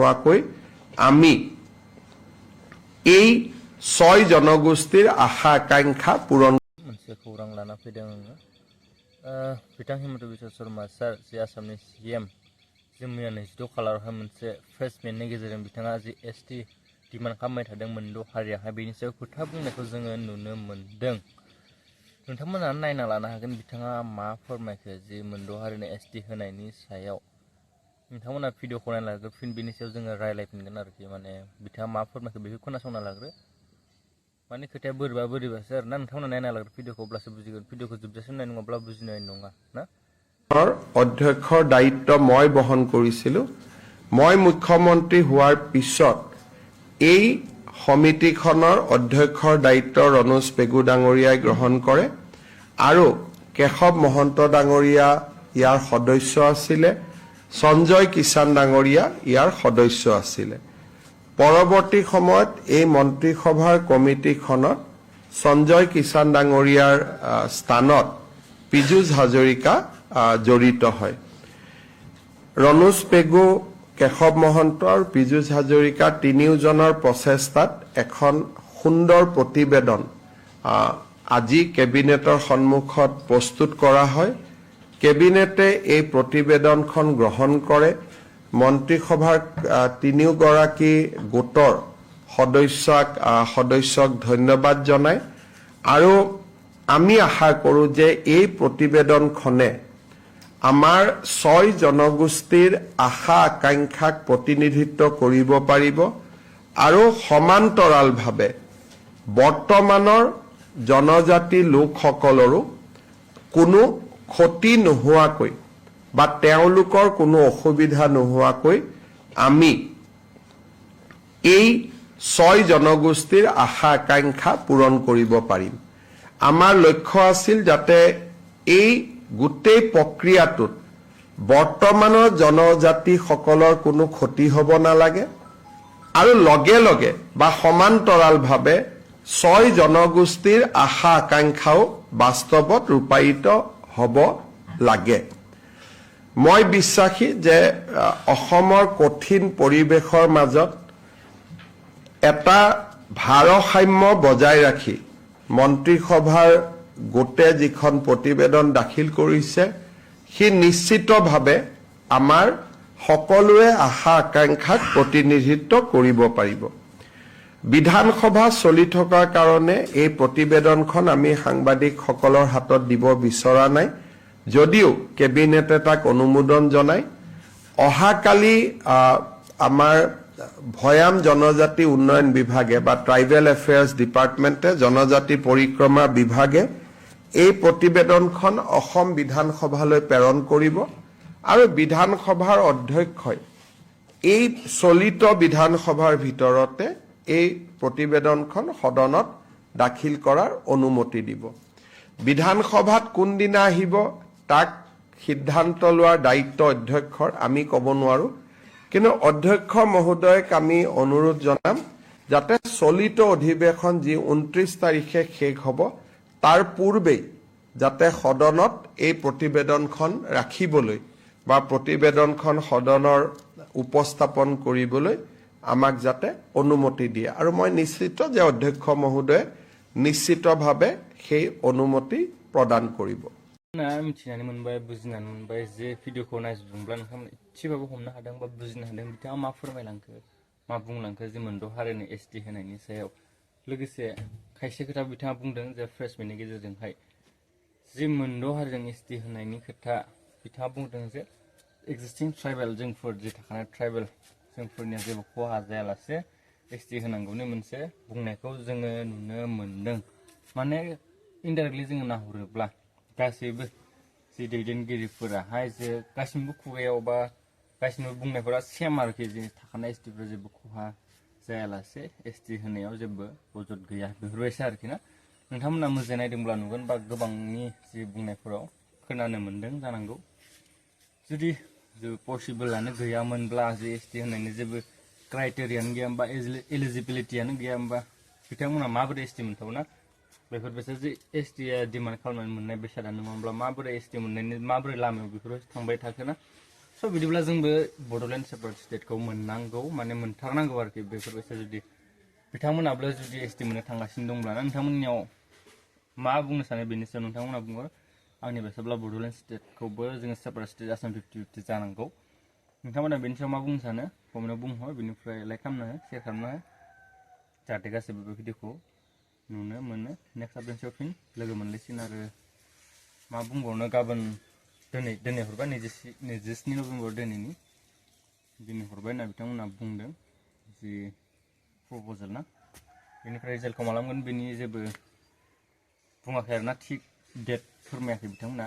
হোৱাকৈ আমি এই 6 জনগোষ্ঠীৰ আশা আকাংক্ষা পূৰণ मोनसे खौरां लाना फैदों आङो बिथां हिमन्त बिश्व शर्मा सार जे आसामनि CM जों मैया 22 खालारावहाय मोनसे प्रेस मिटनि गेजेरजों बिथाङा जि ST डिमान्ड खालामबाय थादों मोनद' हारियाहाय बेनि सायाव खोथा बुंनायखौ जोङो नुनो मोनदों। नोंथांमोना नायना लानो हागोन बिथाङा मा फोरमायखो जि मोनद' हारिनो ST होनायनि सायाव नोंथांमोना भिडिअखौ नायना लाग्रो फिन बेनि सायाव जोङो रायलायफिनगोन आरोखि माने बिथाङा मा फोरमायखो बेखौ खोनासंना लाग्रो माने खोथाया बोरैबासो आरोना नोंथांमोना नायना लाग्रो भिडिअखौ अब्लासो बुजिगोन भिडिअखौ जोबजासिम नाय नङाब्ला बुजिनाय नङा ना অধ্যক্ষৰ দায়িত্ব মই বহন কৰিছিলোঁ মই মুখ্যমন্ত্ৰী হোৱাৰ পিছত এই সমিতিখনৰ অধ্যক্ষৰ দায়িত্ব ৰণোজ পেগু ডাঙৰীয়াই গ্ৰহণ কৰে আৰু কেশৱ মহন্ত ডাঙৰীয়া ইয়াৰ সদস্য আছিলে সঞ্জয় কিষাণ ডাঙৰীয়া ইয়াৰ সদস্য আছিলে পৰৱৰ্তী সময়ত এই মন্ত্ৰীসভাৰ কমিটিখনত সঞ্জয় কিষাণ ডাঙৰীয়াৰ স্থানত পীযুষ হাজৰিকা জড়িত হয় ৰণোজ পেগু কেশৱ মহন্ত আৰু পীযুষ হাজৰিকা তিনিওজনৰ প্ৰচেষ্টাত এখন সুন্দৰ প্ৰতিবেদন আজি কেবিনেটৰ সন্মুখত প্ৰস্তুত কৰা হয় কেবিনেটে এই প্ৰতিবেদনখন গ্ৰহণ কৰে মন্ত্ৰীসভাৰ তিনিওগৰাকী গোটৰ সদস্যক ধন্যবাদ জনায় আৰু আমি আশা কৰোঁ যে এই প্ৰতিবেদনখনে আমাৰ 6 জনগোষ্ঠীৰ আশা আকাংক্ষাক প্ৰতিনিধিত্ব কৰিব পাৰিব আৰু সমান্তৰালভাৱে বৰ্তমানৰ জনজাতি লোকসকলৰো কোনো ক্ষতি নোহোৱাকৈ বা তেওঁলোকৰ কোনো অসুবিধা নোহোৱাকৈ আমি এই 6 জনগোষ্ঠীৰ আশা আকাংক্ষা পূৰণ কৰিব পাৰিম আমাৰ লক্ষ্য আছিল যাতে এই গোটেই প্ৰক্ৰিয়াটোত বৰ্তমানৰ জনজাতিসকলৰ কোনো ক্ষতি হ'ব নালাগে আৰু লগে লগে বা সমান্তৰালভাৱে 6 জনগোষ্ঠীৰ আশা আকাংক্ষাও বাস্তৱত ৰূপায়িত হ'ব লাগে মই বিশ্বাসী যে অসমৰ কঠিন পৰিৱেশৰ মাজত এটা ভাৰসাম্য বজাই ৰাখি মন্ত্ৰীসভাৰ গোটে যিখন প্ৰতিবেদন দাখিল কৰিছে সি নিশ্চিতভাৱে আমাৰ সকলোৰে আশা আকাংক্ষাক প্ৰতিনিধিত্ব কৰিব পাৰিব বিধানসভা চলি থকাৰ কাৰণে এই প্ৰতিবেদনখন আমি সাংবাদিকসকলৰ হাতত দিব বিচৰা নাই যদিও কেবিনেটে তাক অনুমোদন জনায় অহাকালি আমাৰ ভয়াম জনজাতি উন্নয়ন বিভাগে বা ট্ৰাইবেল এফেয়াৰ্স ডিপাৰ্টমেণ্টে জনজাতি পৰিক্ৰমা বিভাগে এই প্ৰতিবেদনখন অসম বিধানসভালৈ প্ৰেৰণ কৰিব আৰু বিধানসভাৰ অধ্যক্ষই এই চলিত বিধানসভাৰ ভিতৰতে এই প্ৰতিবেদনখন সদনত দাখিল কৰাৰ অনুমতি দিব বিধানসভাত কোনদিনা আহিব তাক সিদ্ধান্ত লোৱাৰ দায়িত্ব অধ্যক্ষৰ আমি ক'ব নোৱাৰো কিন্তু অধ্যক্ষ মহোদয়ক আমি অনুৰোধ জনাম যাতে চলিত অধিৱেশন যি 29 তাৰিখে শেষ হ'ব তাৰ পূৰ্বেই যাতে সদনত এই প্ৰতিবেদনখন ৰাখিবলৈ বা প্ৰতিবেদনখন সদনৰ উপস্থাপন কৰিবলৈ আমাক যাতে অনুমতি দিয়ে আৰু মই নিশ্চিত যে অধ্যক্ষ মহোদয়ে নিশ্চিতভাৱে সেই অনুমতি প্ৰদান কৰিব मिथिनानै मोनबाय बुजिनानै मोनबाय जे भिडिअखौ नायजोबदोंब्ला नोंथांमोन एसेबाबो हमनो हादों बा बुजिनो हादों बिथाङा मा फोरमायलांखो मा बुंलांखो जे मोनद' हारिनो ST होनायनि सायाव लोगोसे खायसे खोथा बिथाङा बुंदों जे प्रेस मिटनि गेजेरजोंहाय जे मोनद' हारिजों ST होनायनि खोथा बिथाङा बुंदों जे एक्जिस्टिं ट्राइबेल जोंफोर जे थाखानाय ट्राइबेल जोंफोरनिया जेबो खहा जायालासे ST होनांगौनि मोनसे बुंनायखौ जोङो नुनो मोनदों माने इनडाइरेक्टलि जोङो नाहरोब्ला गासैबो जि दैदेनगिरिफोराहाय जे गासिनिबो खुगायाव बा गासिनिबो बुंनायफोरा सेम आरोखि जे थाखानाय STफोरा जेबो खहा जायालासे ST होनायाव जेबो अजद गैया बेफोरबायसा आरोखि ना नोंथांमोना मोजाङै नायदोंब्ला नुगोन बा गोबांनि जि बुंनायफोराव खोनानो मोनदों जानांगौ जुदि पसिबोलानो गैयामोनब्ला जे ST होनायनि जेबो क्राइटेरियानो गैया होमबा एलिजिबिलिटियानो गैया होमबा बिथांमोना माबोरै ST मोनथावना बेफोरबायसा जे STआ डिमान्ड खालामनानै मोननाय बेसादानो नङाब्ला माबोरै ST मोननायनि माबोरै लामायाव बेफोर थांबाय थाखोना स' बिदिब्ला जोंबो बड'लेण्ड सेपारेट स्टेटखौ मोननांगौ माने मोनथारनांगौ आरोखि बेफोरबायसा जुदि बिथांमोनाबो जुदि एसटि मोननो थांगासिनो दंब्ला नोंथांमोननियाव मा बुंनो सानो बेनि सायाव नोंथांमोना बुङो आंनि बायदिब्ला बड'लेण्ड स्टेटखौबो जोङो सेपारेट स्टेट आसाम 50-50 जानांगौ नोंथांमोना बेनि सायाव मा बुंनो सानो कमेन्टआव बुंहर बेनिफ्राय लाइक खालामनो हो शेयार खालामनो हो जाहाथे गासैबो बे भिडिअखौ नुनो मोनो नेक्स्ट आपडेटआव फिन लोगो मोनलायसिगोन आरो मा बुंबावनो गाबोन दिनै हरबाय 27 नभेम्बर दिनै हरबाय होनना बिथांमोना बुंदों जि प्रप'जेल ना बेनिफ्राय रिजाल्टखौ माला मोनगोन बेनि जेबो बुङाखै आरोना थिग डेट फोरमायाखै बिथांमोना